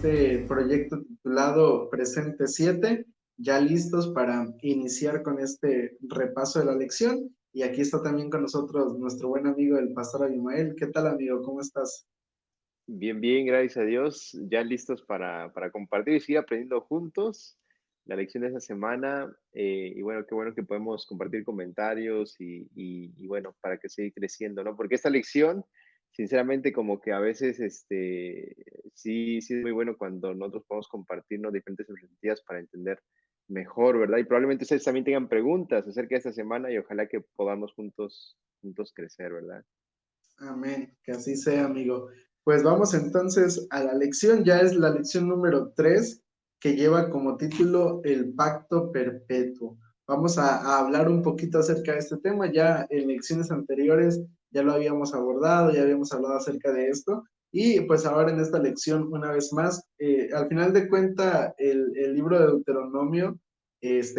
este proyecto titulado Presente 7, ya listos para iniciar con este repaso de la lección. Y aquí está también con nosotros nuestro buen amigo, el pastor Abimael. ¿Qué tal, amigo? ¿Cómo estás? Bien, bien, gracias a Dios. Ya listos para compartir y seguir aprendiendo juntos la lección de esta semana. Y bueno, qué bueno que podemos compartir comentarios y bueno, para que siga creciendo, ¿no? Porque esta lección, sinceramente, como que a veces, sí es muy bueno cuando nosotros podemos compartirnos diferentes perspectivas para entender mejor, ¿verdad? Y probablemente ustedes también tengan preguntas acerca de esta semana y ojalá que podamos juntos crecer, ¿verdad? Amén, que así sea, amigo. Pues vamos entonces a la lección, ya es la lección número 3, que lleva como título El pacto perpetuo. Vamos a hablar un poquito acerca de este tema, ya en lecciones anteriores ya lo habíamos abordado, ya habíamos hablado acerca de esto, y pues ahora en esta lección, una vez más, al final de cuenta, el libro de Deuteronomio,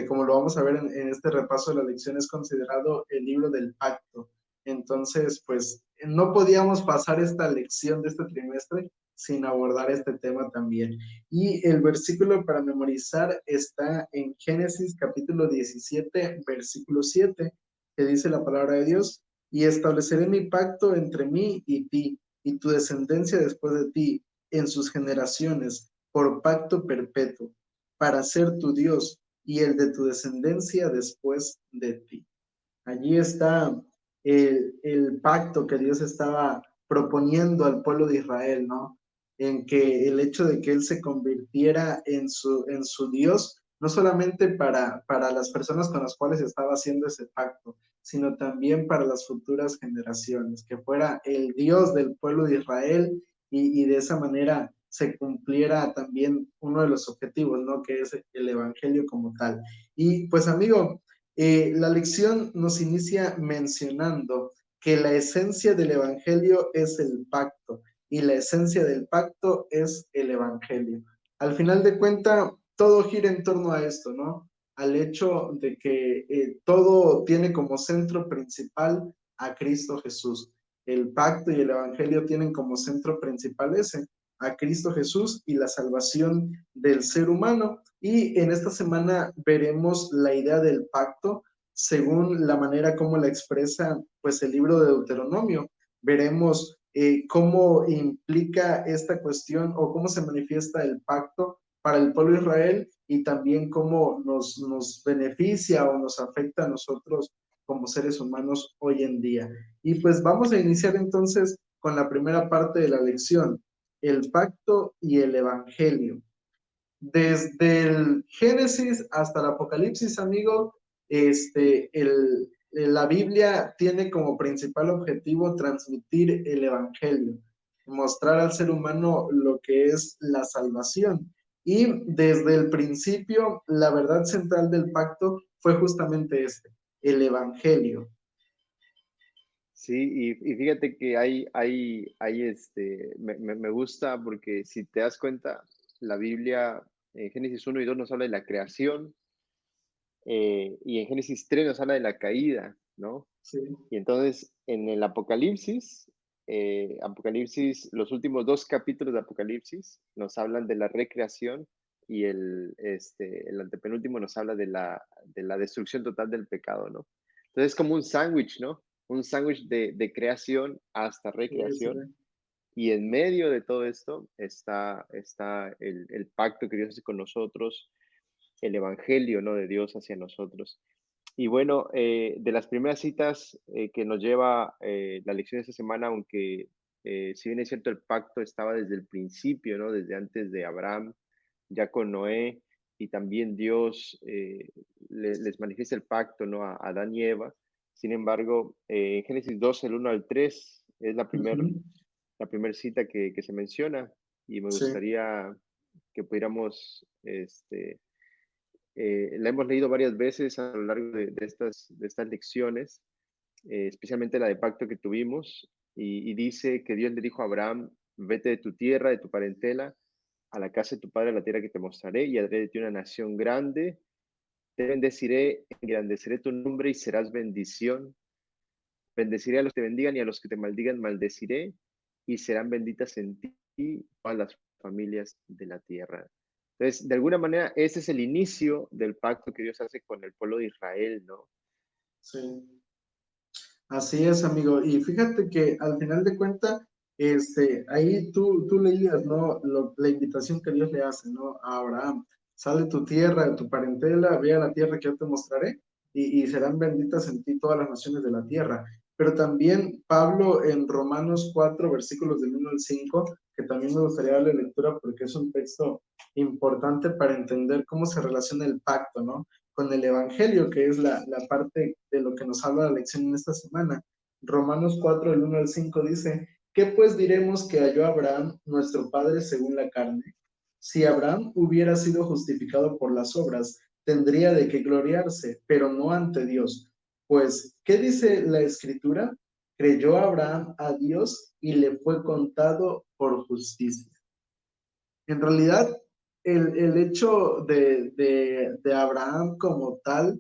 como lo vamos a ver en este repaso de la lección, es considerado el libro del pacto. Entonces, pues no podíamos pasar esta lección de este trimestre sin abordar este tema también. Y el versículo para memorizar está en Génesis capítulo 17, versículo 7, que dice la palabra de Dios: y estableceré mi pacto entre mí y ti, y tu descendencia después de ti, en sus generaciones, por pacto perpetuo, para ser tu Dios y el de tu descendencia después de ti. Allí está el pacto que Dios estaba proponiendo al pueblo de Israel, ¿no? En que el hecho de que Él se convirtiera en su Dios, no solamente para las personas con las cuales estaba haciendo ese pacto, sino también para las futuras generaciones, que fuera el Dios del pueblo de Israel y de esa manera se cumpliera también uno de los objetivos, ¿no? Que es el Evangelio como tal. Y pues, amigo, la lección nos inicia mencionando que la esencia del Evangelio es el pacto y la esencia del pacto es el Evangelio. Al final de cuentas, todo gira en torno a esto, ¿no? Al hecho de que todo tiene como centro principal a Cristo Jesús. El pacto y el Evangelio tienen como centro principal ese, a Cristo Jesús y la salvación del ser humano. Y en esta semana veremos la idea del pacto según la manera como la expresa pues el libro de Deuteronomio. Veremos cómo implica esta cuestión o cómo se manifiesta el pacto para el pueblo de Israel y también cómo nos beneficia o nos afecta a nosotros como seres humanos hoy en día. Y pues vamos a iniciar entonces con la primera parte de la lección, el pacto y el evangelio. Desde el Génesis hasta el Apocalipsis, amigo, la Biblia tiene como principal objetivo transmitir el Evangelio, mostrar al ser humano lo que es la salvación. Y desde el principio, la verdad central del pacto fue justamente el Evangelio. Sí, y fíjate que me gusta porque si te das cuenta, la Biblia en Génesis 1 y 2 nos habla de la creación, y en Génesis 3 nos habla de la caída, ¿no? Sí, Y entonces en el Apocalipsis, los últimos dos capítulos de Apocalipsis nos hablan de la recreación y el antepenúltimo nos habla de la destrucción total del pecado, ¿no? Entonces es como un sándwich, ¿no? Un sándwich de creación hasta sí, sí. recreación. Y en medio de todo esto está el pacto que Dios hace con nosotros, el evangelio, ¿no? De Dios hacia nosotros. Y bueno, de las primeras citas que nos lleva la lección de esta semana, aunque si bien es cierto, el pacto estaba desde el principio, ¿no? Desde antes de Abraham, ya con Noé, y también Dios les manifiesta el pacto, ¿no? A Adán y Eva. Sin embargo, en Génesis 12, el 1 al 3, es Ujú. la primer cita que se menciona, y me Sí, gustaría que pudiéramos la hemos leído varias veces a lo largo de estas lecciones, especialmente la de pacto que tuvimos, y dice que Dios le dijo a Abraham: vete de tu tierra, de tu parentela, a la casa de tu padre, a la tierra que te mostraré, y haré de ti una nación grande, te bendeciré, engrandeceré tu nombre y serás bendición. Bendeciré a los que te bendigan y a los que te maldigan maldeciré, y serán benditas en ti todas las familias de la tierra. Entonces, de alguna manera, ese es el inicio del pacto que Dios hace con el pueblo de Israel, ¿no? Sí. Así es, amigo. Y fíjate que al final de cuentas, ahí tú leías, ¿no? La invitación que Dios le hace, ¿no? A Abraham. Sal de tu tierra, de tu parentela, ve a la tierra que yo te mostraré y serán benditas en ti todas las naciones de la tierra. Pero también Pablo en Romanos 4, versículos del 1 al 5, que también me gustaría darle lectura porque es un texto importante para entender cómo se relaciona el pacto, ¿no? Con el Evangelio, que es la parte de lo que nos habla la lección en esta semana. Romanos 4, del 1 al 5 dice, ¿qué pues diremos que halló Abraham, nuestro padre, según la carne? Si Abraham hubiera sido justificado por las obras, tendría de qué gloriarse, pero no ante Dios. Pues, ¿qué dice la Escritura? Creyó Abraham a Dios y le fue contado por justicia. En realidad, el hecho de Abraham como tal,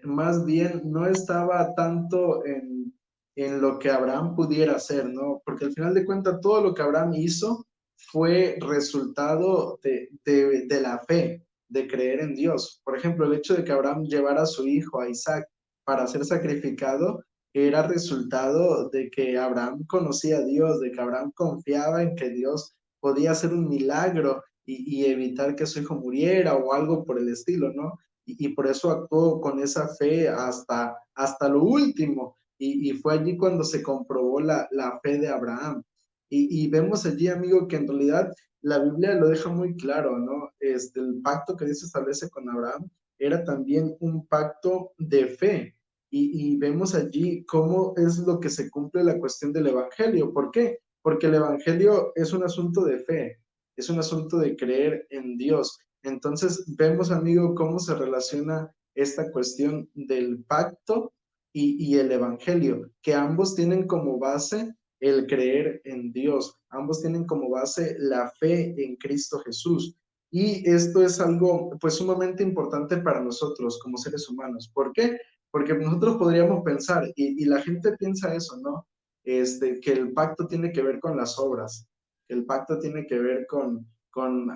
más bien no estaba tanto en lo que Abraham pudiera hacer, ¿no? Porque al final de cuentas todo lo que Abraham hizo fue resultado de la fe, de creer en Dios. Por ejemplo, el hecho de que Abraham llevara a su hijo, a Isaac, para ser sacrificado, era resultado de que Abraham conocía a Dios, de que Abraham confiaba en que Dios podía hacer un milagro y evitar que su hijo muriera o algo por el estilo, ¿no? Y por eso actuó con esa fe hasta lo último. Y fue allí cuando se comprobó la fe de Abraham. Y vemos allí, amigo, que en realidad la Biblia lo deja muy claro, ¿no? El pacto que Dios establece con Abraham era también un pacto de fe. Y vemos allí cómo es lo que se cumple la cuestión del Evangelio. ¿Por qué? Porque el Evangelio es un asunto de fe, es un asunto de creer en Dios. Entonces vemos, amigo, cómo se relaciona esta cuestión del pacto y el Evangelio, que ambos tienen como base el creer en Dios, ambos tienen como base la fe en Cristo Jesús. Y esto es algo pues sumamente importante para nosotros como seres humanos. ¿Por qué? Porque nosotros podríamos pensar, y la gente piensa eso, ¿no? Que el pacto tiene que ver con las obras, que el pacto tiene que ver con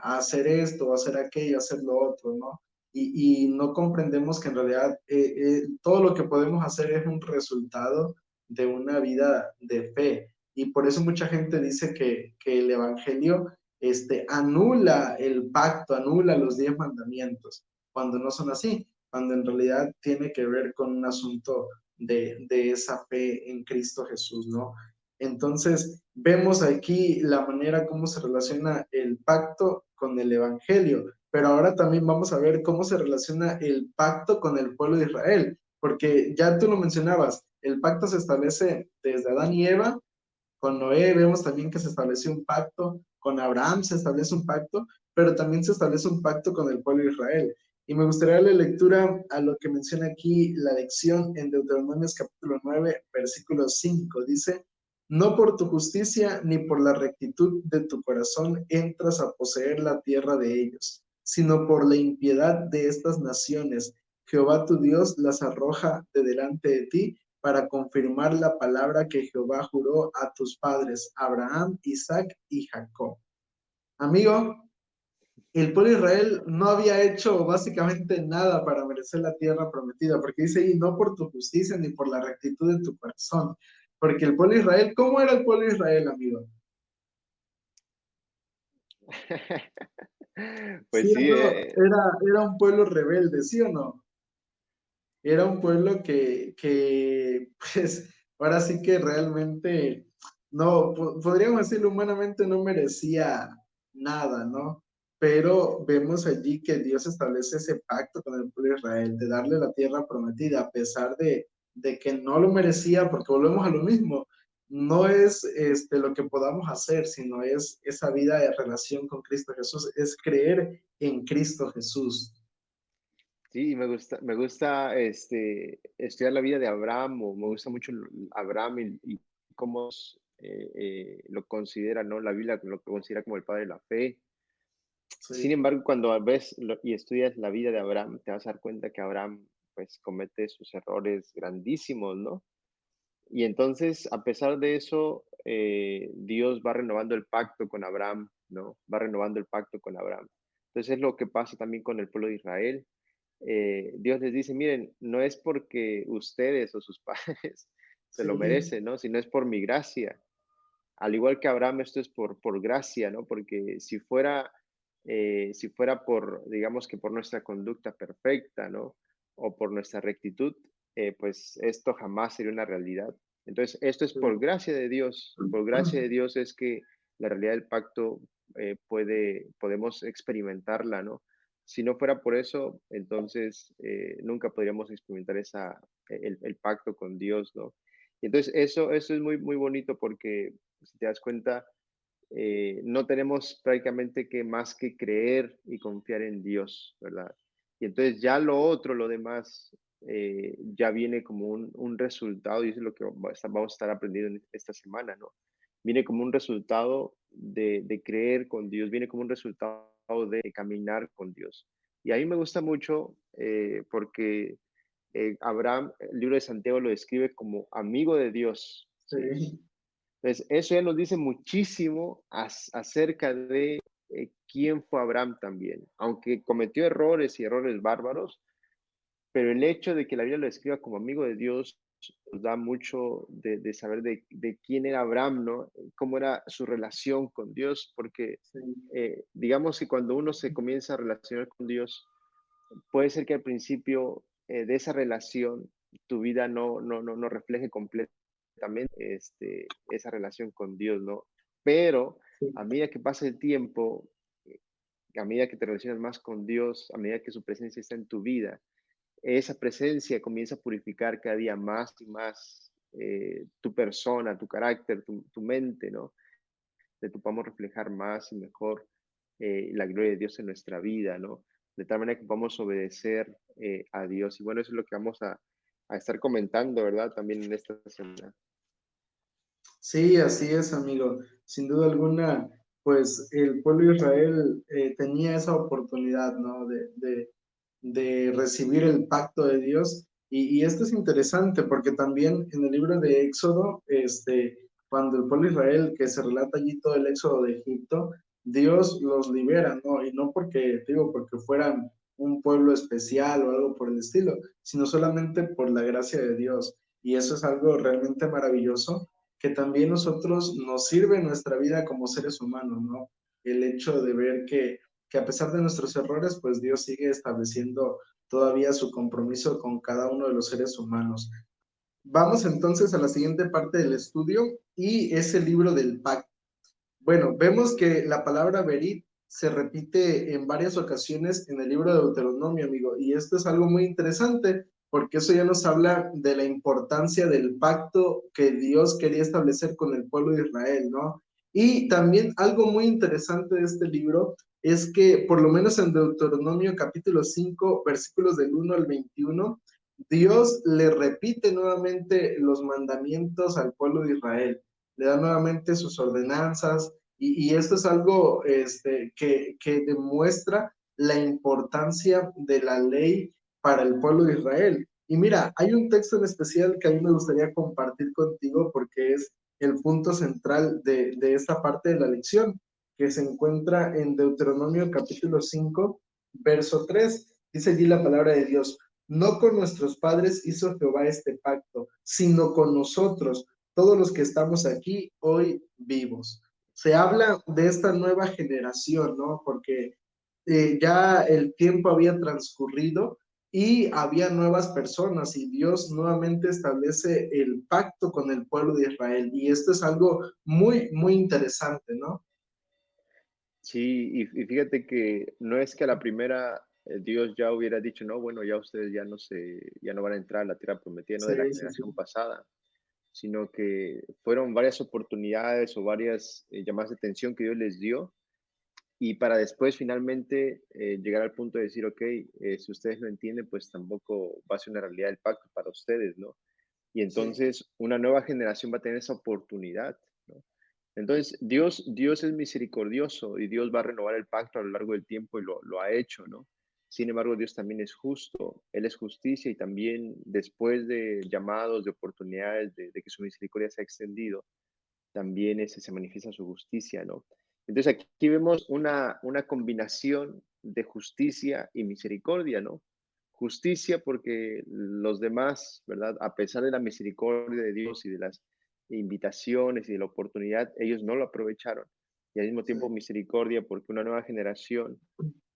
hacer esto, hacer aquello, hacer lo otro, ¿no? Y no comprendemos que en realidad todo lo que podemos hacer es un resultado de una vida de fe. Y por eso mucha gente dice que el Evangelio anula el pacto, anula los 10 mandamientos, cuando no son así, cuando en realidad tiene que ver con un asunto de esa fe en Cristo Jesús, ¿no? Entonces, vemos aquí la manera como se relaciona el pacto con el Evangelio, pero ahora también vamos a ver cómo se relaciona el pacto con el pueblo de Israel, porque ya tú lo mencionabas, el pacto se establece desde Adán y Eva, con Noé vemos también que se estableció un pacto, con Abraham se establece un pacto, pero también se establece un pacto con el pueblo de Israel. Y me gustaría darle lectura a lo que menciona aquí la lección en Deuteronomio capítulo 9, versículo 5. Dice, no por tu justicia ni por la rectitud de tu corazón entras a poseer la tierra de ellos, sino por la impiedad de estas naciones. Jehová tu Dios las arroja de delante de ti para confirmar la palabra que Jehová juró a tus padres, Abraham, Isaac y Jacob. Amigo, el pueblo de Israel no había hecho básicamente nada para merecer la tierra prometida, porque dice ahí, no por tu justicia ni por la rectitud de tu corazón, porque el pueblo de Israel, ¿cómo era el pueblo de Israel, amigo? ¿Sí Pues o sí, no? Era un pueblo rebelde, ¿sí o no? Era un pueblo pues, ahora sí que realmente, no, podríamos decirlo humanamente, no merecía nada, ¿no? Pero vemos allí que Dios establece ese pacto con el pueblo de Israel, de darle la tierra prometida, a pesar de que no lo merecía, porque volvemos a lo mismo. No es lo que podamos hacer, sino es esa vida de relación con Cristo Jesús, es creer en Cristo Jesús. sí, me gusta estudiar la vida de Abraham, o me gusta mucho Abraham y cómo lo considera, ¿no? La Biblia lo considera como el padre de la fe. Sin Sí, embargo, cuando ves y estudias la vida de Abraham, te vas a dar cuenta que Abraham pues comete sus errores grandísimos, ¿no? Y entonces, a pesar de eso, Dios va renovando el pacto con Abraham ¿no? Va renovando el pacto con Abraham. Entonces es lo que pasa también con el pueblo de Israel. Dios les dice, miren, no es porque ustedes o sus padres se lo Sí, merecen, ¿no? Sino es por mi gracia. Al igual que Abraham, esto es por gracia, ¿no? Porque si fuera por, digamos que por nuestra conducta perfecta, ¿no? O por nuestra rectitud, pues esto jamás sería una realidad. Entonces, esto es por sí. gracia de Dios. Por gracia de Dios es que la realidad del pacto podemos experimentarla, ¿no? Si no fuera por eso, entonces nunca podríamos experimentar el pacto con Dios, ¿no? Y entonces eso es muy, muy bonito porque si te das cuenta, no tenemos prácticamente que más que creer y confiar en Dios, ¿verdad? Y entonces ya lo otro, lo demás, ya viene como un resultado, y eso es lo que vamos a estar aprendiendo en esta semana, ¿no? Viene como un resultado de creer con Dios, viene como un resultado de caminar con Dios. Y a mí me gusta mucho porque Abraham, el libro de Santiago lo describe como amigo de Dios, ¿sí? Sí, Entonces, eso ya nos dice muchísimo acerca de quién fue Abraham también, aunque cometió errores y errores bárbaros, pero el hecho de que la Biblia lo escriba como amigo de Dios nos da mucho de saber de quién era Abraham, ¿no? Cómo era su relación con Dios, porque sí, digamos que cuando uno se comienza a relacionar con Dios, puede ser que al principio de esa relación tu vida no refleje completamente esa relación con Dios, ¿no? Pero a sí. medida que pasa el tiempo, eh, a medida que te relacionas más con Dios, a medida que su presencia está en tu vida, esa presencia comienza a purificar cada día más y más tu persona, tu carácter, tu mente, ¿no? De que podamos reflejar más y mejor la gloria de Dios en nuestra vida, ¿no? De tal manera que podamos obedecer a Dios. Y bueno, eso es lo que vamos a estar comentando, ¿verdad? También en esta semana. Sí, así es, amigo. Sin duda alguna, pues el pueblo de Israel tenía esa oportunidad, ¿no? De recibir el pacto de Dios. Y esto es interesante porque también en el libro de Éxodo, cuando el pueblo de Israel, que se relata allí todo el éxodo de Egipto, Dios los libera, ¿no? Y no porque, digo, porque fueran un pueblo especial o algo por el estilo, sino solamente por la gracia de Dios. Y eso es algo realmente maravilloso que también nosotros nos sirve en nuestra vida como seres humanos, ¿no? El hecho de ver que a pesar de nuestros errores, pues Dios sigue estableciendo todavía su compromiso con cada uno de los seres humanos. Vamos entonces a la siguiente parte del estudio y es el libro del pacto. Bueno, vemos que la palabra Berit se repite en varias ocasiones en el libro de Deuteronomio, amigo, y esto es algo muy interesante porque eso ya nos habla de la importancia del pacto que Dios quería establecer con el pueblo de Israel, ¿no? Y también algo muy interesante de este libro es que por lo menos en Deuteronomio capítulo 5 versículos del 1 al 21, Dios le repite nuevamente los mandamientos al pueblo de Israel, le da nuevamente sus ordenanzas y esto es algo que demuestra la importancia de la ley para el pueblo de Israel. Y mira, hay un texto en especial que a mí me gustaría compartir contigo porque es el punto central de esta parte de la lección, que se encuentra en Deuteronomio capítulo 5 verso 3. Dice allí la palabra de Dios, no con nuestros padres hizo Jehová este pacto, sino con nosotros, todos los que estamos aquí hoy vivos. Se habla de esta nueva generación, ¿no? Porque ya el tiempo había transcurrido y había nuevas personas y Dios nuevamente establece el pacto con el pueblo de Israel. Y esto es algo muy, muy interesante, ¿no? Sí, y fíjate que no es que a la primera Dios ya hubiera dicho, no, bueno, ya ustedes ya no van a entrar a la tierra prometida, no Sí, de la sí, sí. generación pasada, sino que fueron varias oportunidades o varias llamadas de atención que Dios les dio y para después finalmente llegar al punto de decir, ok, si ustedes no entienden, pues tampoco va a ser una realidad el pacto para ustedes, ¿no? Y Sí, entonces una nueva generación va a tener esa oportunidad, ¿no? Entonces Dios es misericordioso y Dios va a renovar el pacto a lo largo del tiempo y lo ha hecho, ¿no? Sin embargo, Dios también es justo, Él es justicia y también después de llamados, de oportunidades, de que su misericordia se ha extendido, también se manifiesta su justicia, ¿no? Entonces aquí vemos una combinación de justicia y misericordia, ¿no? Justicia porque los demás, ¿verdad? A pesar de la misericordia de Dios y de las invitaciones y de la oportunidad, ellos no lo aprovecharon. Y al mismo tiempo Sí, misericordia porque una nueva generación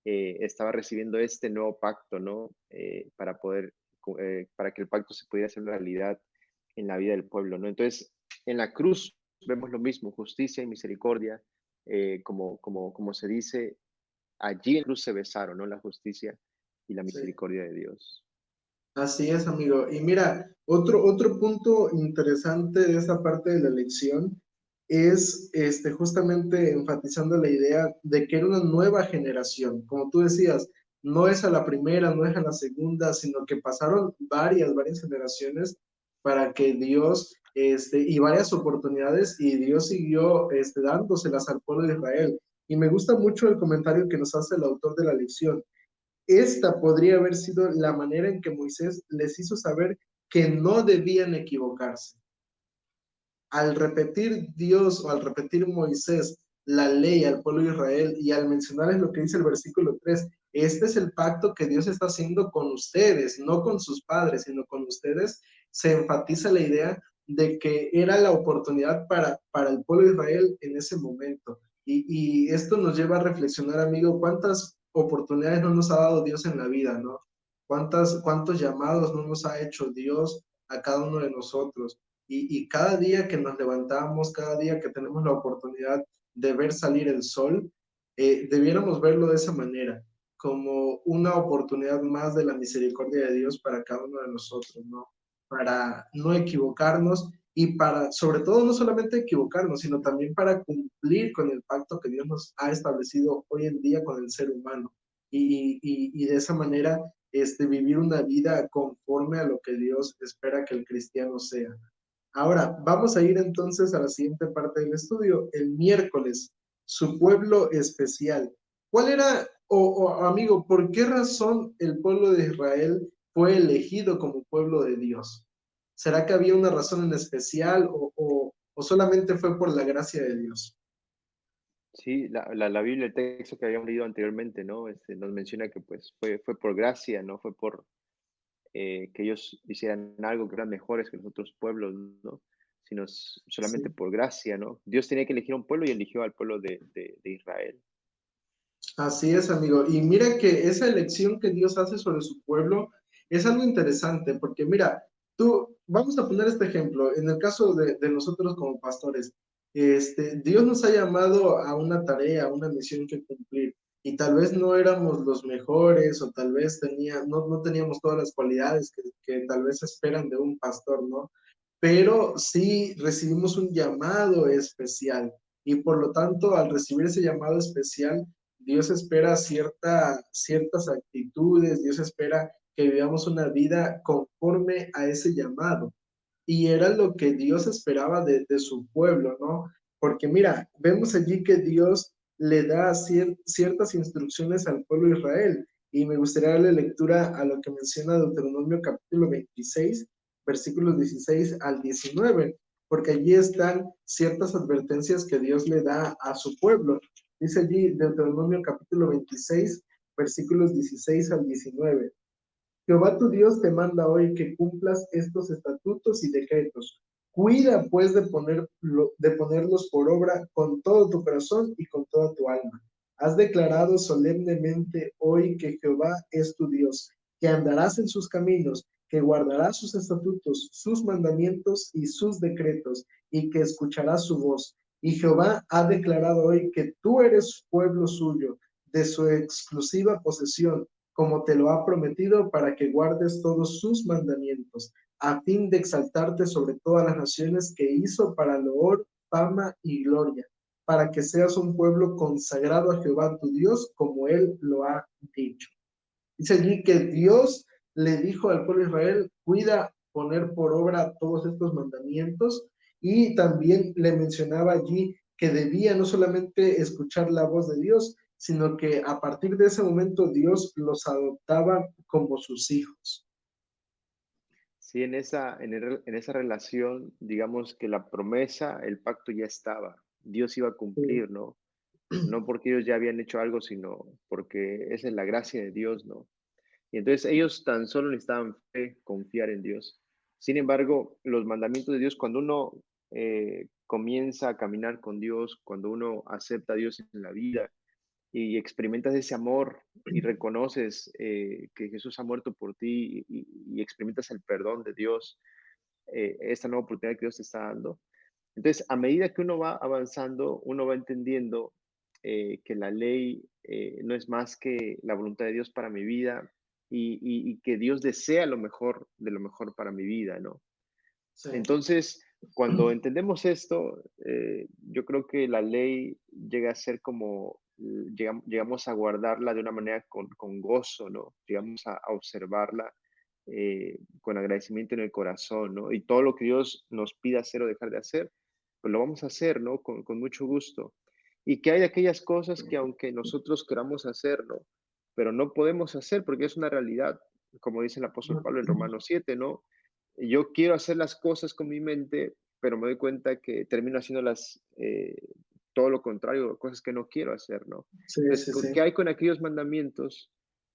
estaba recibiendo este nuevo pacto, ¿no? Para poder, para que el pacto se pudiera hacer realidad en la vida del pueblo, ¿no? Entonces, en la cruz vemos lo mismo, justicia y misericordia, como se dice, allí en la cruz se besaron, ¿no? La justicia y la sí. misericordia de Dios. Así es, amigo. Y mira, otro punto interesante de esa parte de la elección es justamente enfatizando la idea de que era una nueva generación. Como tú decías, no es a la primera, no es a la segunda, sino que pasaron varias generaciones para que Dios, y varias oportunidades, y Dios siguió dándoselas al pueblo de Israel. Y me gusta mucho el comentario que nos hace el autor de la lección. Esta podría haber sido la manera en que Moisés les hizo saber que no debían equivocarse. Al repetir Dios o al repetir Moisés la ley al pueblo de Israel y al mencionarles lo que dice el versículo 3, este es el pacto que Dios está haciendo con ustedes, no con sus padres, sino con ustedes, se enfatiza la idea de que era la oportunidad para el pueblo de Israel en ese momento. Y esto nos lleva a reflexionar, amigo, cuántas oportunidades no nos ha dado Dios en la vida, ¿no? Cuántos llamados no nos ha hecho Dios a cada uno de nosotros. Y cada día que nos levantamos, cada día que tenemos la oportunidad de ver salir el sol, debiéramos verlo de esa manera, como una oportunidad más de la misericordia de Dios para cada uno de nosotros, ¿no? Para no equivocarnos y para, sobre todo, no solamente equivocarnos, sino también para cumplir con el pacto que Dios nos ha establecido hoy en día con el ser humano. Y de esa manera, vivir una vida conforme a lo que Dios espera que el cristiano sea. Ahora, vamos a ir entonces a la siguiente parte del estudio, el miércoles, su pueblo especial. ¿Cuál era, amigo, por qué razón el pueblo de Israel fue elegido como pueblo de Dios? ¿Será que había una razón en especial o solamente fue por la gracia de Dios? Sí, la Biblia, el texto que habíamos leído anteriormente, ¿no? Nos menciona que pues fue por gracia, no fue por que ellos hicieran algo que eran mejores que los otros pueblos, ¿no? Sino solamente Sí. por gracia, ¿no? Dios tenía que elegir un pueblo y eligió al pueblo de Israel. Así es, amigo. Y mira que esa elección que Dios hace sobre su pueblo es algo interesante, porque mira, vamos a poner este ejemplo, en el caso de nosotros como pastores, Dios nos ha llamado a una tarea, a una misión que cumplir, y tal vez no éramos los mejores, o tal vez no teníamos todas las cualidades que tal vez esperan de un pastor, ¿no? Pero sí recibimos un llamado especial, y por lo tanto, al recibir ese llamado especial, Dios espera ciertas actitudes, Dios espera que vivamos una vida conforme a ese llamado. Y era lo que Dios esperaba de su pueblo, ¿no? Porque mira, vemos allí que Dios le da ciertas instrucciones al pueblo de Israel. Y me gustaría darle lectura a lo que menciona Deuteronomio capítulo 26, versículos 16 al 19, porque allí están ciertas advertencias que Dios le da a su pueblo. Dice allí Deuteronomio capítulo 26, versículos 16 al 19. Jehová tu Dios te manda hoy que cumplas estos estatutos y decretos. Cuida pues de ponerlos por obra con todo tu corazón y con toda tu alma. Has declarado solemnemente hoy que Jehová es tu Dios, que andarás en sus caminos, que guardarás sus estatutos, sus mandamientos y sus decretos, y que escucharás su voz. Y Jehová ha declarado hoy que tú eres pueblo suyo, de su exclusiva posesión, como te lo ha prometido, para que guardes todos sus mandamientos, a fin de exaltarte sobre todas las naciones que hizo para loor, fama y gloria, para que seas un pueblo consagrado a Jehová tu Dios, como él lo ha dicho. Dice allí que Dios le dijo al pueblo de Israel, cuida poner por obra todos estos mandamientos, y también le mencionaba allí que debía no solamente escuchar la voz de Dios, sino que a partir de ese momento Dios los adoptaba como sus hijos. Sí, en esa relación, digamos que la promesa, el pacto ya estaba. Dios iba a Sí, cumplir, ¿no? no porque ellos ya habían hecho algo, sino porque esa es la gracia de Dios, ¿no? Y entonces ellos tan solo necesitaban fe, confiar en Dios. Sin embargo, los mandamientos de Dios, cuando uno comienza a caminar con Dios, cuando uno acepta a Dios en la vida y experimentas ese amor y reconoces que Jesús ha muerto por ti y experimentas el perdón de Dios, esta nueva oportunidad que Dios te está dando. Entonces, a medida que uno va avanzando, uno va entendiendo que la ley no es más que la voluntad de Dios para mi vida y que Dios desea lo mejor de lo mejor para mi vida, ¿no? Sí. Entonces, cuando entendemos esto, yo creo que la ley llega a ser como, llegamos a guardarla de una manera con gozo, ¿no? Llegamos a observarla con agradecimiento en el corazón, ¿no? Y todo lo que Dios nos pida hacer o dejar de hacer, pues lo vamos a hacer, ¿no? Con mucho gusto. Y que hay aquellas cosas que aunque nosotros queramos hacer, ¿no? Pero no podemos hacer porque es una realidad, como dice el apóstol Pablo en Romanos 7, ¿no? Yo quiero hacer las cosas con mi mente, pero me doy cuenta que termino haciéndolas todo lo contrario, cosas que no quiero hacer, ¿no? Sí, Entonces, sí, sí. ¿qué hay con aquellos mandamientos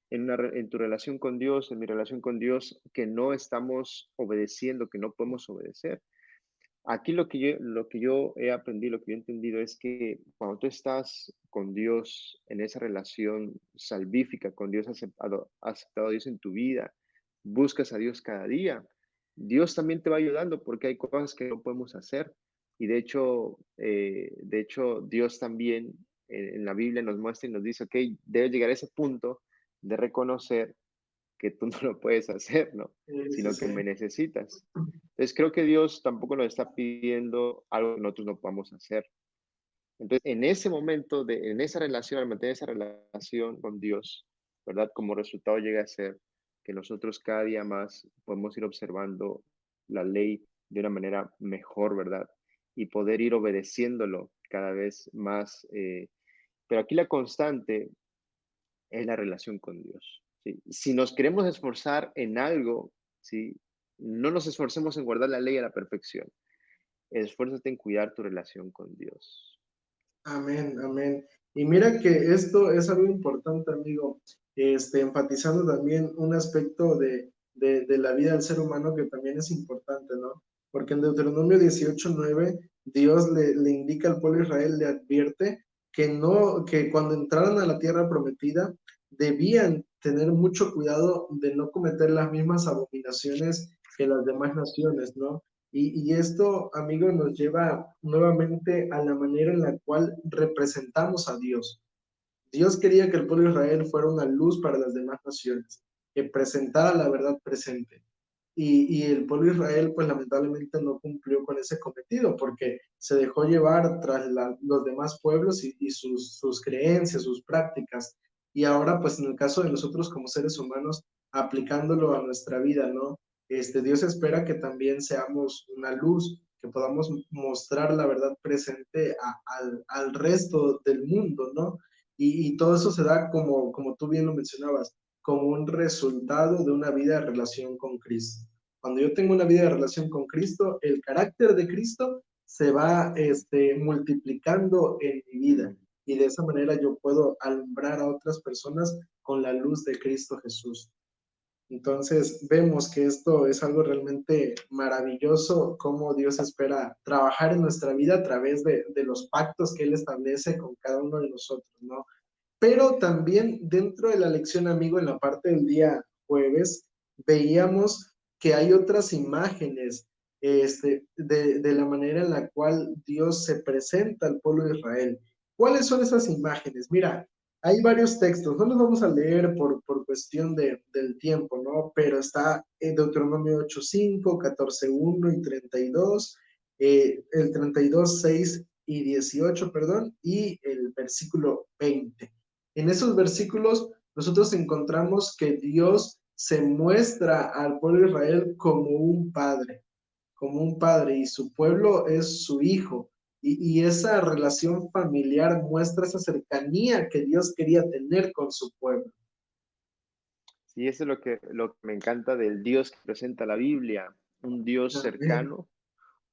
en tu relación con Dios, en mi relación con Dios, que no estamos obedeciendo, que no podemos obedecer? Aquí lo que yo he aprendido, lo que yo he entendido es que cuando tú estás con Dios en esa relación salvífica, con Dios has aceptado a Dios en tu vida, buscas a Dios cada día, Dios también te va ayudando porque hay cosas que no podemos hacer. Y de hecho, Dios también en la Biblia nos muestra y nos dice, ok, debes llegar a ese punto de reconocer que tú no lo puedes hacer, ¿no? Sí, sí, Sino que sí. me necesitas. Entonces creo que Dios tampoco nos está pidiendo algo que nosotros no podamos hacer. Entonces, en ese momento, en esa relación, al mantener esa relación con Dios, ¿verdad? Como resultado llega a ser que nosotros cada día más podemos ir observando la ley de una manera mejor, ¿verdad? Y poder ir obedeciéndolo cada vez más. Pero aquí la constante es la relación con Dios. ¿Sí? Si nos queremos esforzar en algo, ¿sí? No nos esforcemos en guardar la ley a la perfección. Esfuérzate en cuidar tu relación con Dios. Amén, amén. Y mira que esto es algo importante, amigo, enfatizando también un aspecto de la vida del ser humano que también es importante, ¿no? Porque en Deuteronomio 18:9, Dios le indica al pueblo de Israel, le advierte que no, que cuando entraran a la tierra prometida, debían tener mucho cuidado de no cometer las mismas abominaciones que las demás naciones, ¿no? Y esto, amigo, nos lleva nuevamente a la manera en la cual representamos a Dios. Dios quería que el pueblo de Israel fuera una luz para las demás naciones, que presentara la verdad presente. Y el pueblo de Israel, pues lamentablemente no cumplió con ese cometido, porque se dejó llevar tras los demás pueblos y sus creencias, sus prácticas. Y ahora, pues en el caso de nosotros como seres humanos, aplicándolo a nuestra vida, ¿no? Dios espera que también seamos una luz, que podamos mostrar la verdad presente al resto del mundo, ¿no? Y todo eso se da como tú bien lo mencionabas, como un resultado de una vida de relación con Cristo. Cuando yo tengo una vida de relación con Cristo, el carácter de Cristo se va multiplicando en mi vida y de esa manera yo puedo alumbrar a otras personas con la luz de Cristo Jesús. Entonces vemos que esto es algo realmente maravilloso, cómo Dios espera trabajar en nuestra vida a través de los pactos que Él establece con cada uno de nosotros, ¿no? Pero también dentro de la lección, amigo, en la parte del día jueves, veíamos que hay otras imágenes de la manera en la cual Dios se presenta al pueblo de Israel. ¿Cuáles son esas imágenes? Mira, hay varios textos, no los vamos a leer por cuestión del tiempo, ¿no? Pero está en Deuteronomio 8:5, 14:1 y 32, el 32, 6 y 18, perdón, y el versículo 20. En esos versículos nosotros encontramos que Dios se muestra al pueblo de Israel como un padre y su pueblo es su hijo. Y esa relación familiar muestra esa cercanía que Dios quería tener con su pueblo. Y eso es lo que me encanta del Dios que presenta la Biblia, un Dios Amén. cercano,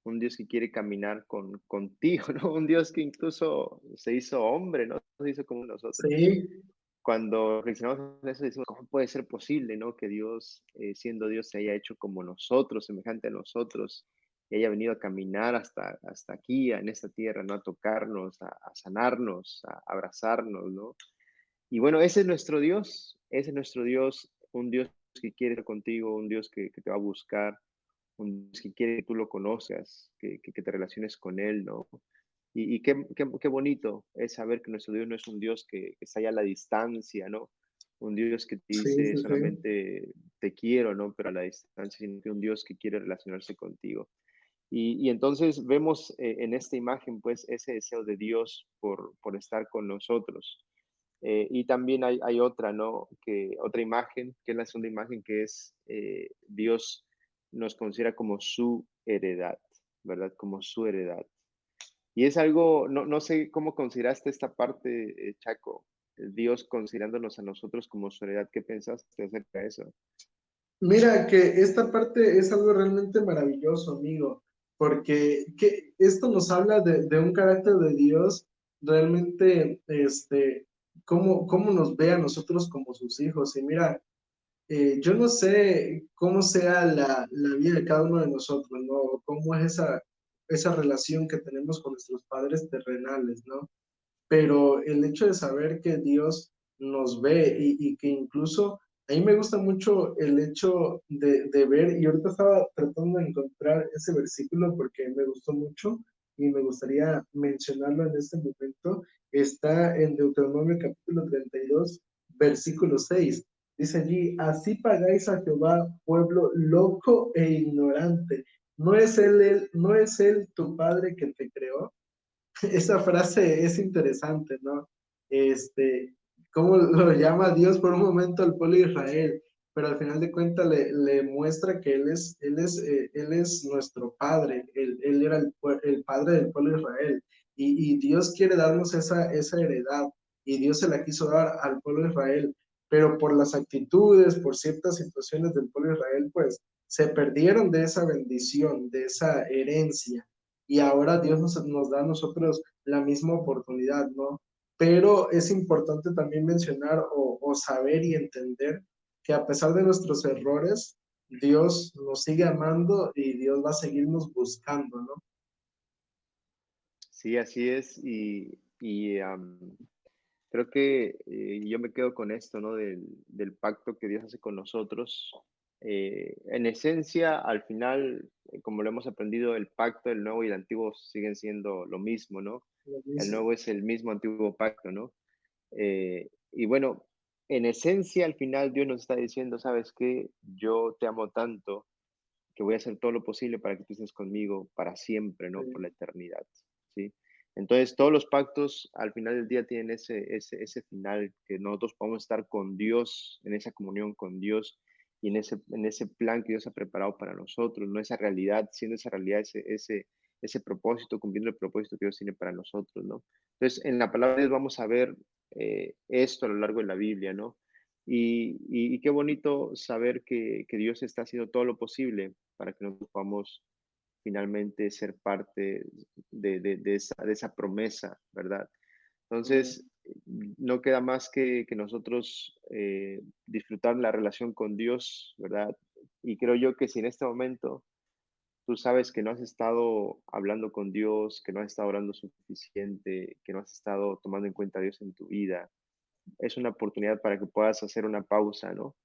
un Dios que quiere caminar contigo, ¿no? Un Dios que incluso se hizo hombre, ¿no? Se hizo como nosotros. Sí, Cuando reflexionamos en eso, decimos, ¿cómo puede ser posible, no? Que Dios, siendo Dios, se haya hecho como nosotros, semejante a nosotros, y haya venido a caminar hasta aquí, en esta tierra, ¿no? A tocarnos, a sanarnos, a abrazarnos, ¿no? Y bueno, ese es nuestro Dios, ese es nuestro Dios, un Dios que quiere estar contigo, un Dios que te va a buscar, un Dios que quiere que tú lo conozcas, que te relaciones con Él, ¿no? Y qué bonito es saber que nuestro Dios no es un Dios que está allá a la distancia, ¿no? Un Dios que te sí, dice sí, sí. solamente te quiero, ¿no? Pero a la distancia, sino que un Dios que quiere relacionarse contigo. Y entonces vemos en esta imagen, pues, ese deseo de Dios por estar con nosotros. Y también hay otra, ¿no? Otra imagen, que es la segunda imagen, que es Dios nos considera como su heredad, ¿verdad? Como su heredad. Y es algo, no sé cómo consideraste esta parte, Chaco, Dios considerándonos a nosotros como su heredad. ¿Qué pensaste acerca de eso? Mira que esta parte es algo realmente maravilloso, amigo, porque esto nos habla de un carácter de Dios realmente, cómo nos ve a nosotros como sus hijos. Y mira, yo no sé cómo sea la vida de cada uno de nosotros, ¿no? O cómo es esa relación que tenemos con nuestros padres terrenales, ¿no? Pero el hecho de saber que Dios nos ve y que incluso a mí me gusta mucho el hecho de ver, y ahorita estaba tratando de encontrar ese versículo porque me gustó mucho y me gustaría mencionarlo en este momento, está en Deuteronomio capítulo 32 versículo 6. Dice allí, así pagáis a Jehová, pueblo loco e ignorante. No es él tu padre que te creó? Esa frase es interesante, ¿no? Este, cómo lo llama Dios por un momento al pueblo de Israel, pero al final de cuentas le muestra que él es nuestro padre, él era el padre del pueblo de Israel, y Dios quiere darnos esa heredad, y Dios se la quiso dar al pueblo de Israel, pero por las actitudes, por ciertas situaciones del pueblo de Israel, pues se perdieron de esa bendición, de esa herencia y ahora Dios nos da a nosotros la misma oportunidad, ¿no? Pero es importante también mencionar o saber y entender que a pesar de nuestros errores, Dios nos sigue amando y Dios va a seguirnos buscando, ¿no? Sí, así es. Creo que yo me quedo con esto, ¿no? Del pacto que Dios hace con nosotros. En esencia, al final, como lo hemos aprendido, el pacto, el nuevo y el antiguo siguen siendo lo mismo, ¿no? Lo El mismo. nuevo es el mismo antiguo pacto, ¿no? Y bueno, en esencia, al final, Dios nos está diciendo, ¿sabes qué? Yo te amo tanto que voy a hacer todo lo posible para que tú estés conmigo para siempre, ¿no? Por la eternidad, ¿sí? Entonces, todos los pactos al final del día tienen ese final, que nosotros podamos estar con Dios, en esa comunión con Dios y en ese plan que Dios ha preparado para nosotros, ¿no? Esa realidad, siendo esa realidad, ese propósito, cumpliendo el propósito que Dios tiene para nosotros, ¿no? Entonces, en la palabra de Dios vamos a ver esto a lo largo de la Biblia, ¿no? Y qué bonito saber que Dios está haciendo todo lo posible para que nosotros podamos finalmente ser parte de esa promesa, ¿verdad? Amén. Entonces, no queda más que nosotros disfrutar la relación con Dios, ¿verdad? Y creo yo que si en este momento tú sabes que no has estado hablando con Dios, que no has estado orando suficiente, que no has estado tomando en cuenta a Dios en tu vida, es una oportunidad para que puedas hacer una pausa, ¿no?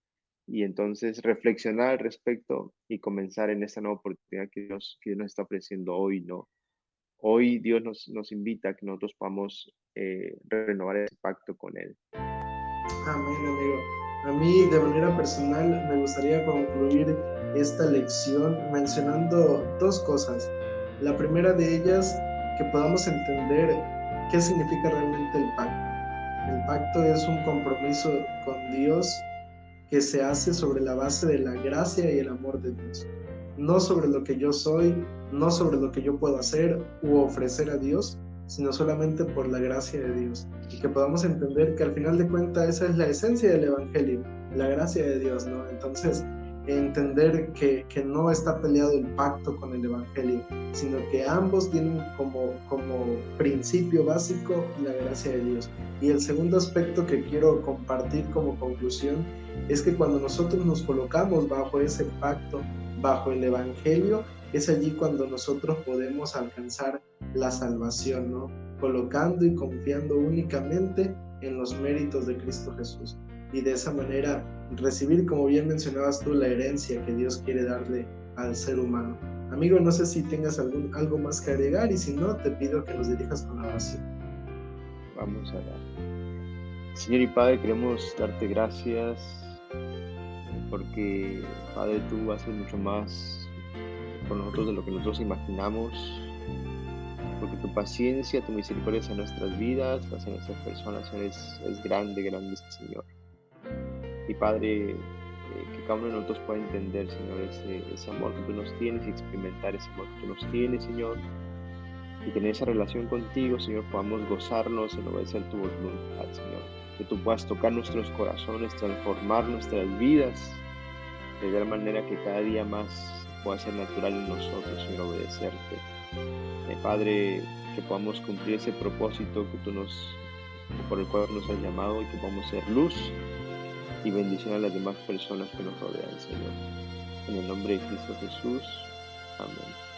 Y entonces reflexionar al respecto y comenzar en esta nueva oportunidad que Dios nos está ofreciendo hoy, ¿no? Hoy Dios nos invita a que nosotros podamos renovar ese pacto con Él. Amén, amigo. A mí, de manera personal, me gustaría concluir esta lección mencionando dos cosas. La primera de ellas, que podamos entender qué significa realmente el pacto. El pacto es un compromiso con Dios que se hace sobre la base de la gracia y el amor de Dios. No sobre lo que yo soy, no sobre lo que yo puedo hacer u ofrecer a Dios, sino solamente por la gracia de Dios. Y que podamos entender que al final de cuentas esa es la esencia del Evangelio, la gracia de Dios, ¿no? Entonces, entender que no está peleado el pacto con el Evangelio, sino que ambos tienen como principio básico la gracia de Dios. Y el segundo aspecto que quiero compartir como conclusión es que cuando nosotros nos colocamos bajo ese pacto, bajo el Evangelio, es allí cuando nosotros podemos alcanzar la salvación, ¿no? Colocando y confiando únicamente en los méritos de Cristo Jesús. Y de esa manera recibir, como bien mencionabas tú, la herencia que Dios quiere darle al ser humano. Amigo, no sé si tengas algo más que agregar, y si no, te pido que nos dirijas con la oración. Vamos a dar. Señor y Padre, queremos darte gracias porque, Padre, tú haces mucho más por nosotros de lo que nosotros imaginamos, porque tu paciencia, tu misericordia hacia nuestras vidas, hacia nuestras personas, es grande, grande, Señor. Y Padre, que cada uno de nosotros pueda entender, Señor, ese amor que tú nos tienes y experimentar ese amor que tú nos tienes, Señor, y tener esa relación contigo, Señor, podamos gozarnos en obedecer tu voluntad, Señor. Que tú puedas tocar nuestros corazones, transformar nuestras vidas, de tal manera que cada día más pueda ser natural en nosotros, Señor, obedecerte. Padre, que podamos cumplir ese propósito por el cual nos has llamado, y que podamos ser luz y bendición a las demás personas que nos rodean, Señor. En el nombre de Cristo Jesús. Amén.